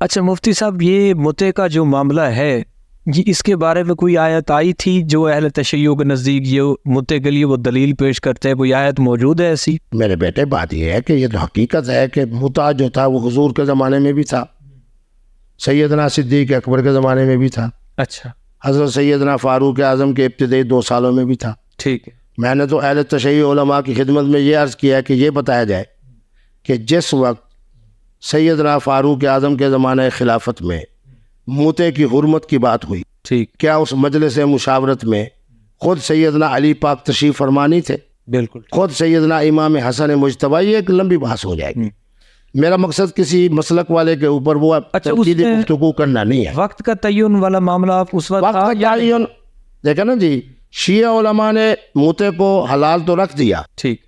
اچھا مفتی صاحب، یہ متع کا جو معاملہ ہے یہ اس کے بارے میں کوئی آیت آئی تھی جو اہل تشیع کے نزدیک یہ متع کے لیے وہ دلیل پیش کرتے ہیں؟ کوئی آیت موجود ہے ایسی؟ میرے بیٹے بات یہ ہے کہ یہ تو حقیقت ہے کہ متع جو تھا وہ حضور کے زمانے میں بھی تھا، سیدنا صدیق اکبر کے زمانے میں بھی تھا، اچھا حضرت سیدنا فاروق اعظم کے ابتدائی 2 سالوں میں بھی تھا۔ ٹھیک ہے، میں نے تو اہل تشیع علماء کی خدمت میں یہ عرض کیا کہ یہ بتایا جائے کہ جس وقت سیدنا فاروق اعظم کے زمانہ خلافت میں متع کی حرمت کی بات ہوئی، ٹھیک، کیا اس مجلس مشاورت میں خود سیدنا علی پاک تشریف فرما نہیں تھے؟ بالکل، خود سیدنا امام حسن مجتبی؟ یہ ایک لمبی بحث ہو جائے گی۔ میرا مقصد کسی مسلک والے کے اوپر وہ تنقیدی گفتگو کرنا نہیں ہے۔ وقت کا تعین والا معاملہ آپ اس وقت وقت کا تعین دیکھا نا جی، شیعہ علماء نے متع کو حلال تو رکھ دیا، ٹھیک،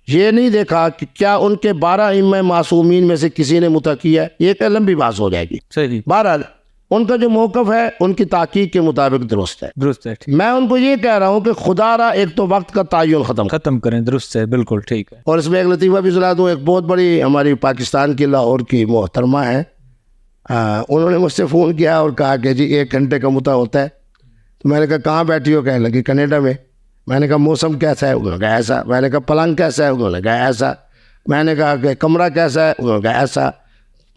یہ نہیں دیکھا کہ کیا ان کے 12 ائمہ معصومین میں سے کسی نے متع کیا ہے۔ یہ ایک لمبی بحث ہو جائے گی۔ صحیح، بہرحال ان کا جو موقف ہے ان کی تحقیق کے مطابق درست ہے۔ درست ہے، ٹھیک، میں ان کو یہ کہہ رہا ہوں کہ خدا را ایک تو وقت کا تعین ختم کریں، درست ہے، بالکل ٹھیک ہے۔ اور اس میں ایک لطیفہ بھی سنا دوں۔ ایک بہت بڑی ہماری پاکستان کی لاہور کی محترمہ ہے، انہوں نے مجھ سے فون کیا اور کہا کہ جی 1 گھنٹے کا متع ہوتا ہے۔ تو میں نے کہا کہاں بیٹھی ہو؟ کہنے لگی کینیڈا میں۔ میں نے کہا موسم کیسا ہے؟ انہوں نے کہا ایسا۔ میں نے کہا پلنگ کیسا ہے؟ انہوں نے کہا ایسا۔ میں نے کہا کہ کمرہ کیسا ہے؟ انہوں نے کہا ایسا۔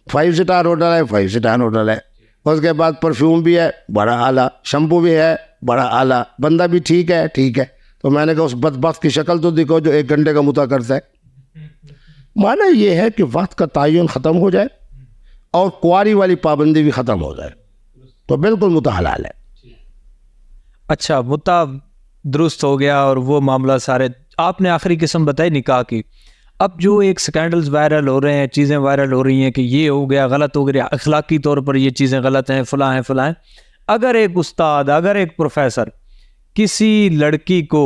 5 سٹار ہوٹل ہے؟ 5 سٹار ہوٹل ہے۔ اس کے بعد پرفیوم بھی ہے بڑا اعلیٰ، شیمپو بھی ہے بڑا اعلیٰ، بندہ بھی ٹھیک ہے، ٹھیک ہے۔ تو میں نے کہا اس بدبخت کی شکل تو دکھو جو 1 گھنٹے کا متع کرتا ہے۔ معنی یہ ہے کہ وقت کا تعین ختم ہو جائے اور کواری والی پابندی بھی ختم ہو جائے تو بالکل متع حلال ہے۔ اچھا، متع درست ہو گیا اور وہ معاملہ سارے آپ نے آخری قسم بتائی نکاح کی۔ اب جو ایک سکینڈلز وائرل ہو رہے ہیں، چیزیں وائرل ہو رہی ہیں کہ یہ ہو گیا، غلط ہو گیا، اخلاقی طور پر یہ چیزیں غلط ہیں، فلاں ہیں فلاں ہیں۔ اگر ایک استاد، اگر ایک پروفیسر کسی لڑکی کو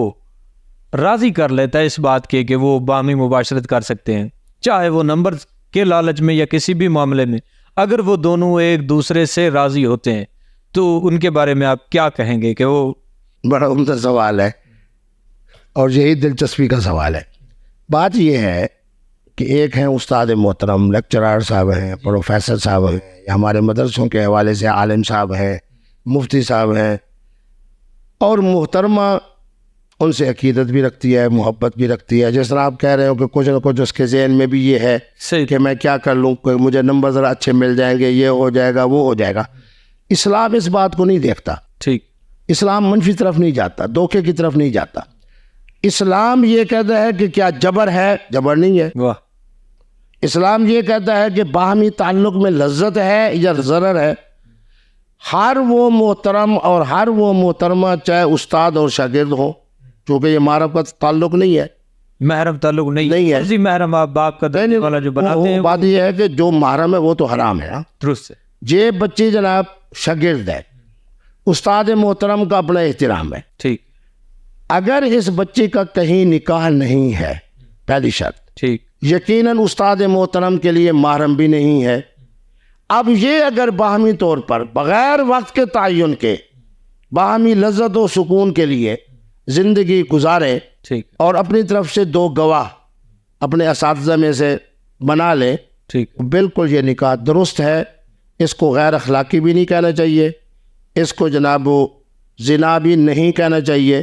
راضی کر لیتا ہے اس بات کے کہ وہ باہمی مباشرت کر سکتے ہیں، چاہے وہ نمبر کے لالچ میں یا کسی بھی معاملے میں، اگر وہ دونوں ایک دوسرے سے راضی ہوتے ہیں تو ان کے بارے میں آپ کیا کہیں گے؟ کہ وہ بڑا عمدہ سوال ہے اور یہی دلچسپی کا سوال ہے۔ بات یہ ہے کہ ایک ہیں استاد محترم، لیکچرار صاحب ہیں، پروفیسر صاحب ہیں، یا ہمارے مدرسوں کے حوالے سے عالم صاحب ہیں، مفتی صاحب ہیں، اور محترمہ ان سے عقیدت بھی رکھتی ہے، محبت بھی رکھتی ہے۔ جس طرح آپ کہہ رہے ہو کہ کچھ نہ کچھ اس کے ذہن میں بھی یہ ہے کہ میں کیا کر لوں، کہ مجھے نمبر ذرا اچھے مل جائیں گے، یہ ہو جائے گا، وہ ہو جائے گا۔ اسلام اس بات کو نہیں دیکھتا۔ ٹھیک، اسلام منفی طرف نہیں جاتا، دھوکے کی طرف نہیں جاتا۔ اسلام یہ کہتا ہے کہ کیا جبر ہے؟ جبر نہیں ہے۔ واہ، اسلام یہ کہتا ہے کہ باہمی تعلق میں لذت ہے یا ضرر ہے۔ ہر وہ محترم اور ہر وہ محترمہ، چاہے استاد اور شاگرد ہوں، چونکہ یہ محرم کا تعلق نہیں ہے، محرم تعلق نہیں ہے، جی محرم آپ باپ کا درجے والا جو بناتے ہیں، بات یہ ہے کہ جو محرم ہے وہ تو حرام ہے۔ درست ہے، یہ بچی جناب شاگرد ہے، استاد محترم کا اپنا احترام ہے۔ ٹھیک، اگر اس بچی کا کہیں نکاح نہیں ہے، پہلی شرط، ٹھیک، یقیناً استاد محترم کے لیے محرم بھی نہیں ہے۔ اب یہ اگر باہمی طور پر بغیر وقت کے تعین کے باہمی لذت و سکون کے لیے زندگی گزارے ٹھیک، اور اپنی طرف سے 2 گواہ اپنے اساتذہ میں سے بنا لے، ٹھیک، بالکل یہ نکاح درست ہے۔ اس کو غیر اخلاقی بھی نہیں کہنا چاہیے، اس کو جناب زنا بھی نہیں کہنا چاہیے،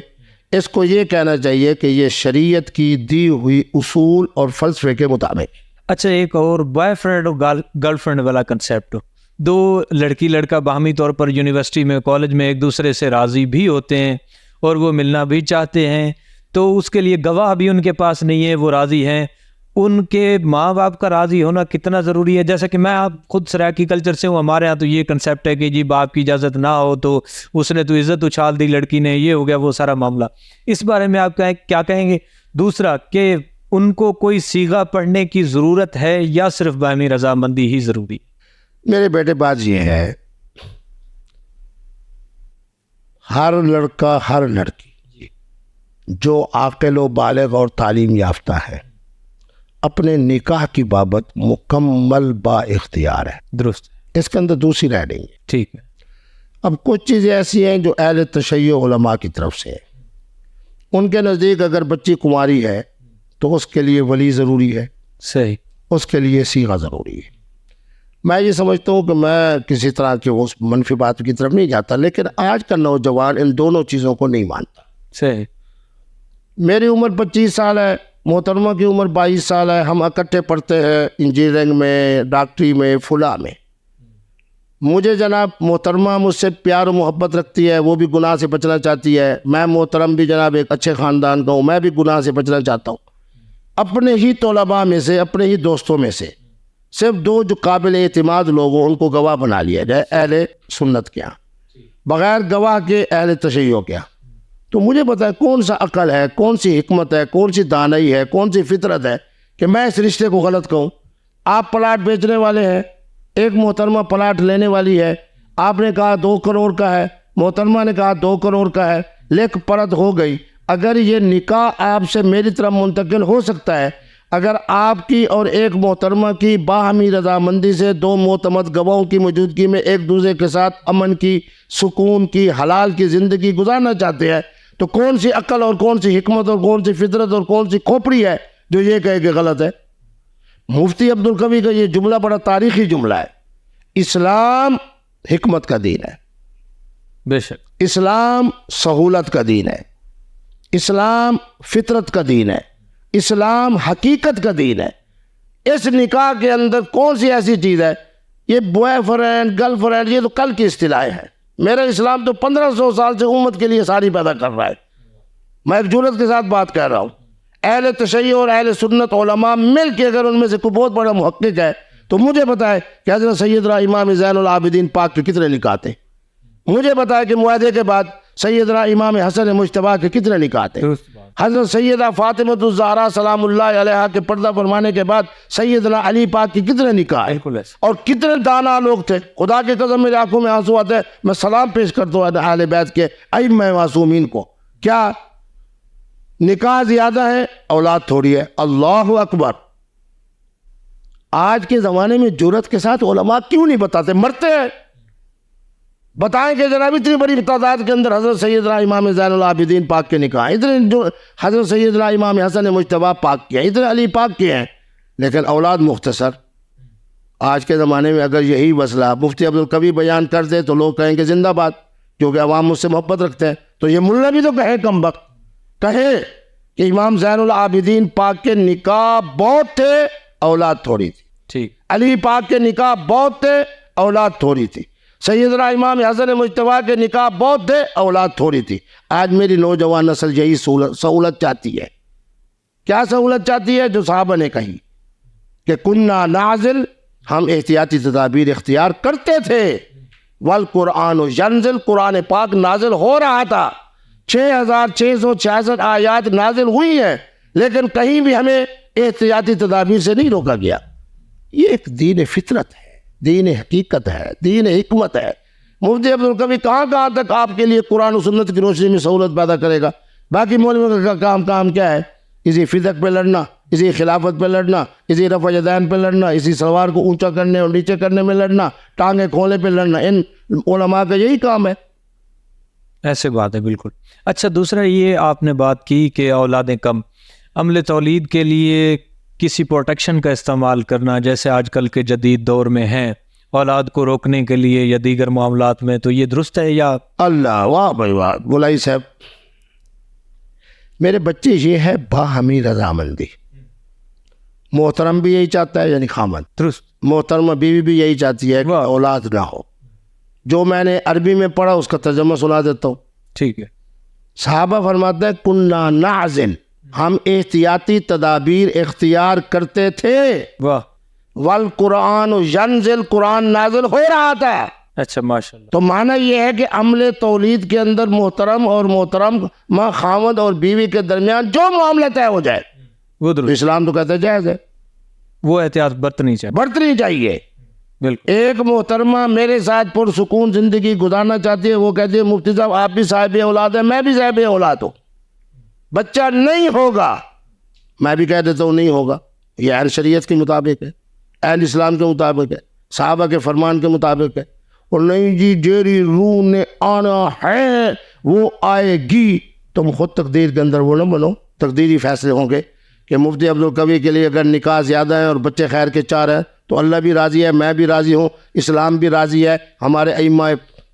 اس کو یہ کہنا چاہیے کہ یہ شریعت کی دی ہوئی اصول اور فلسفے کے مطابق۔ اچھا، ایک اور بوائے فرینڈ اور گرل فرینڈ والا کنسیپٹ، 2 لڑکی لڑکا باہمی طور پر یونیورسٹی میں، کالج میں ایک دوسرے سے راضی بھی ہوتے ہیں اور وہ ملنا بھی چاہتے ہیں، تو اس کے لیے گواہ بھی ان کے پاس نہیں ہے، وہ راضی ہیں، ان کے ماں باپ کا راضی ہونا کتنا ضروری ہے؟ جیسا کہ میں آپ خود سرائکی کلچر سے ہوں، ہمارے ہاں تو یہ کنسیپٹ ہے کہ جی باپ کی اجازت نہ ہو تو اس نے تو عزت اچھال دی لڑکی نے، یہ ہو گیا وہ سارا معاملہ۔ اس بارے میں آپ کیا کہیں گے؟ دوسرا کہ ان کو کوئی صیغہ پڑھنے کی ضرورت ہے یا صرف باہمی رضامندی ہی ضروری؟ میرے بیٹے بات یہ ہے، ہر لڑکا ہر لڑکی جو عاقل و بالغ اور تعلیم یافتہ ہے اپنے نکاح کی بابت مکمل با اختیار ہے۔ درست، اس کے اندر دوسری رائے نہیں ہے۔ ٹھیک ہے۔ اب کچھ چیزیں ایسی ہیں جو اہل تشیع علماء کی طرف سے ہیں، ان کے نزدیک اگر بچی کنواری ہے تو اس کے لیے ولی ضروری ہے، صحیح، اس کے لیے صیغہ ضروری ہے۔ میں یہ سمجھتا ہوں کہ میں کسی طرح کی اس منفی بات کی طرف نہیں جاتا، لیکن آج کا نوجوان ان دونوں چیزوں کو نہیں مانتا. صحیح. میری عمر 25 سال ہے، محترمہ کی عمر 22 سال ہے، ہم اکٹھے پڑھتے ہیں انجینئرنگ میں، ڈاکٹری میں، فلاں میں. مجھے جناب محترمہ مجھ سے پیار و محبت رکھتی ہے، وہ بھی گناہ سے بچنا چاہتی ہے. میں محترم بھی جناب ایک اچھے خاندان کا ہوں، میں بھی گناہ سے بچنا چاہتا ہوں. اپنے ہی طلباء میں سے، اپنے ہی دوستوں میں سے صرف 2 جو قابل اعتماد لوگ ہوں ان کو گواہ بنا لیا جائے، اہل سنت کے یہاں، بغیر گواہ کے اہل تشیع کے یہاں. تو مجھے پتا ہے کون سا عقل ہے، کون سی حکمت ہے، کون سی دانائی ہے، کون سی فطرت ہے کہ میں اس رشتے کو غلط کہوں. آپ پلاٹ بیچنے والے ہیں، ایک محترمہ پلاٹ لینے والی ہے، آپ نے کہا 2 کروڑ کا ہے، محترمہ نے کہا 2 کروڑ کا ہے، لیک پرت ہو گئی. اگر یہ نکاح آپ سے میری طرف منتقل ہو سکتا ہے اگر آپ کی اور ایک محترمہ کی باہمی رضامندی سے 2 معتمد گواہوں کی موجودگی میں ایک دوسرے کے ساتھ امن کی، سکون کی، حلال کی زندگی گزارنا چاہتے ہیں، تو کون سی عقل اور کون سی حکمت اور کون سی فطرت اور کون سی کھوپڑی ہے جو یہ کہے کہ غلط ہے؟ مفتی عبدالقوی کا یہ جملہ بڑا تاریخی جملہ ہے. اسلام حکمت کا دین ہے، بے شک. اسلام سہولت کا دین ہے، اسلام فطرت کا دین ہے، اسلام حقیقت کا دین ہے. اس نکاح کے اندر کون سی ایسی چیز ہے؟ یہ بوائے فرینڈ، گرل فرینڈ، یہ تو کل کی اصطلاحیں ہیں. میرا اسلام تو 1500 سال سے امت کے لیے ساری پیدا کر رہا ہے. میں ایک جرات کے ساتھ بات کر رہا ہوں. اہل تشیع اور اہل سنت علماء مل کے اگر ان میں سے کوئی بہت بڑا محقق ہے تو مجھے بتائے کہ حضرت سیدنا امام زین العابدین پاک کے کتنے نکاح تھے. مجھے بتائے کہ معاہدے کے بعد سیدنا امام حسن مجتبیٰ کے کتنے نکاح تھے. حضرت سیدہ فاطمہ الزہرا سلام اللہ علیہا کے پردہ فرمانے کے بعد سیدنا علی پاک کی کتنے نکاح ہیں اور کتنے دانا لوگ تھے. خدا کے قسم میری آنکھوں میں آنسو آتے ہیں. میں سلام پیش کرتا ہوں اہل بیت کے ائمہ معصومین کو. کیا نکاح زیادہ ہے، اولاد تھوڑی ہے؟ اللہ اکبر. آج کے زمانے میں جرات کے ساتھ علماء کیوں نہیں بتاتے؟ مرتے ہیں. بتائیں کہ جناب اتنی بڑی تعداد کے اندر حضرت سیدنا امام زین العابدین پاک کے نکاح، اتنے جو حضرت سیدنا امام حسن مجتبیٰ پاک کے ہیں، اتنے علی پاک کے ہیں، لیکن اولاد مختصر. آج کے زمانے میں اگر یہی مسئلہ مفتی عبدالقوی بیان کر دے تو لوگ کہیں کہ زندہ باد، کیونکہ عوام مجھ سے محبت رکھتے ہیں. تو یہ ملا بھی تو کہے کم وقت، کہے کہ امام زین العابدین پاک کے نکاح بہت تھے، اولاد تھوڑی تھی. ٹھیک. علی پاک کے نکاح بہت تھے، اولاد تھوڑی تھی. سیدنا امام حسن مجتبیٰ کے نکاح بہت تھے، اولاد تھوڑی تھی. آج میری نوجوان نسل یہی سہولت چاہتی ہے. کیا سہولت چاہتی ہے؟ جو صحابہ نے کہی کہ کننا نازل، ہم احتیاطی تدابیر اختیار کرتے تھے. والقرآن ینزل، قرآن پاک نازل ہو رہا تھا. 6666 آیات نازل ہوئی ہیں، لیکن کہیں بھی ہمیں احتیاطی تدابیر سے نہیں روکا گیا. یہ ایک دین فطرت ہے، دین حقیقت ہے، دین حکمت ہے. مفتی عبدالقوی کہاں تک آپ کے لیے قرآن و سنت کی روشنی میں سہولت پیدا کرے گا. باقی مولویوں کا کام کیا ہے؟ اسی فدق پہ لڑنا، اسی خلافت پہ لڑنا، اسی رفع یدین پہ لڑنا، اسی سلوار کو اونچا کرنے اور نیچے کرنے میں لڑنا، ٹانگیں کھولنے پہ لڑنا. ان علماء کا یہی کام ہے. ایسے بات ہے بالکل. اچھا، دوسرا یہ آپ نے بات کی کہ اولادیں کم، عمل تولید کے لیے کسی پروٹیکشن کا استعمال کرنا جیسے آج کل کے جدید دور میں ہیں اولاد کو روکنے کے لیے یا دیگر معاملات میں، تو یہ درست ہے یا؟ اللہ، واہ بھائی واہ. بلائی صاحب، میرے بچے یہ ہے باہمی رضامندی. محترم بھی یہی چاہتا ہے، یعنی خامد، درست. محترمہ بیوی بھی یہی چاہتی ہے کہ اولاد نہ ہو. جو میں نے عربی میں پڑھا اس کا ترجمہ سنا دیتا ہوں. ٹھیک ہے. صحابہ فرماتے ہیں کننا نعزل، ہم احتیاطی تدابیر اختیار کرتے تھے. واہ. والقرآن ینزل، قرآن نازل ہو رہا تھا. اچھا، ماشاءاللہ. تو معنی یہ ہے کہ عمل تولید کے اندر محترم اور محترم خامد اور بیوی کے درمیان جو معاملہ طے ہو جائے وہ درست. اسلام تو کہتا ہے جائز ہے، وہ احتیاط برتنی چاہیے. بالکل. ایک محترمہ میرے ساتھ پرسکون زندگی گزارنا چاہتی ہے، وہ کہتی ہے مفتی صاحب آپ بھی صاحب اولاد ہیں، میں بھی صاحب اولاد ہوں، بچہ نہیں ہوگا. میں بھی کہہ دیتا ہوں نہیں ہوگا. یہ اہل شریعت کے مطابق ہے، اہل اسلام کے مطابق ہے، صحابہ کے فرمان کے مطابق ہے. اور نہیں جی جیری روح نے آنا ہے وہ آئے گی. تم خود تقدیر کے اندر وہ نہ بنو. تقدیری فیصلے ہوں گے کہ مفتی عبدالقوی کے لیے اگر نکاح زیادہ ہے اور بچے خیر کے 4 ہیں تو اللہ بھی راضی ہے, میں بھی راضی ہوں, اسلام بھی راضی ہے, ہمارے ائمہ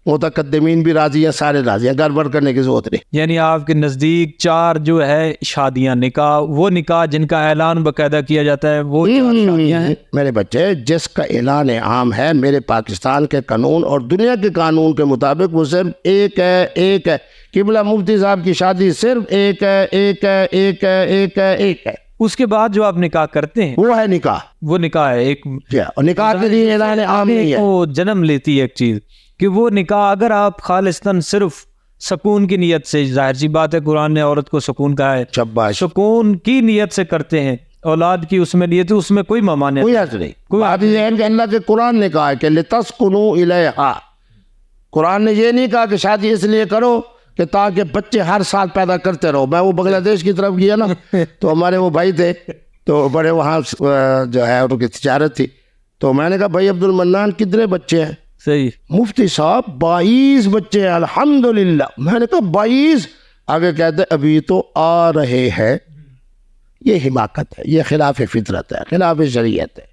متقدمین بھی راضی ہیں, سارے راضی ہیں, گڑبڑ کرنے کی ضرورت نہیں. یعنی آپ کے نزدیک 4 جو ہے شادیاں, نکاح, وہ نکاح جن کا اعلان باقاعدہ کیا جاتا ہے وہ 4 شادیاں ہیں. میرے بچے, جس کا اعلان عام ہے میرے پاکستان کے قانون اور دنیا کے قانون کے مطابق وہ صرف ایک ہے, ایک ہے. قبلہ مفتی صاحب کی شادی صرف ایک ہے, ایک ہے, ایک ہے, ایک ہے, ایک ہے. اس کے بعد جو آپ نکاح کرتے ہیں وہ ہے نکاح. وہ نکاح ہے ایک, اور نکاح کے لیے اعلان عام نہیں ہے. وہ جنم لیتی ہے ایک چیز کہ وہ نکاح اگر آپ خالصتاً صرف سکون کی نیت سے, ظاہر سی بات ہے قرآن نے عورت کو سکون کہا ہے, سکون کی نیت سے کرتے ہیں, اولاد کی اس میں نیت, اس میں کوئی ممانعت کوئی حرج نہیں. بات یہ ہے کہ اللہ کے قرآن نے کہا ہے کہ لِتَسْكُنُوا إِلَيْهَا. قرآن نے یہ نہیں کہا کہ شادی اس لیے کرو کہ تاکہ بچے ہر سال پیدا کرتے رہو. میں وہ بنگلہ دیش کی طرف گیا نا, تو ہمارے وہ بھائی تھے, تو بڑے وہاں جو ہے ان کی تجارت تھی, تو میں نے کہا بھائی عبد المنان کتنے بچے ہیں؟ صحیح. مفتی صاحب 22 بچے ہیں الحمدللہ. میں نے کہا 22. آگے کہتے ابھی تو آ رہے ہیں. یہ حماقت ہے, یہ خلاف فطرت ہے, خلاف شریعت ہے.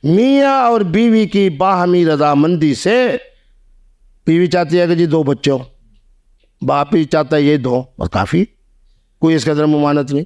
میاں اور بیوی کی باہمی رضامندی سے, بیوی چاہتی ہے کہ جی 2 بچے ہوں, باپ بھی چاہتا ہے یہ 2, اور کافی, کوئی اس کے اندر ممانعت نہیں.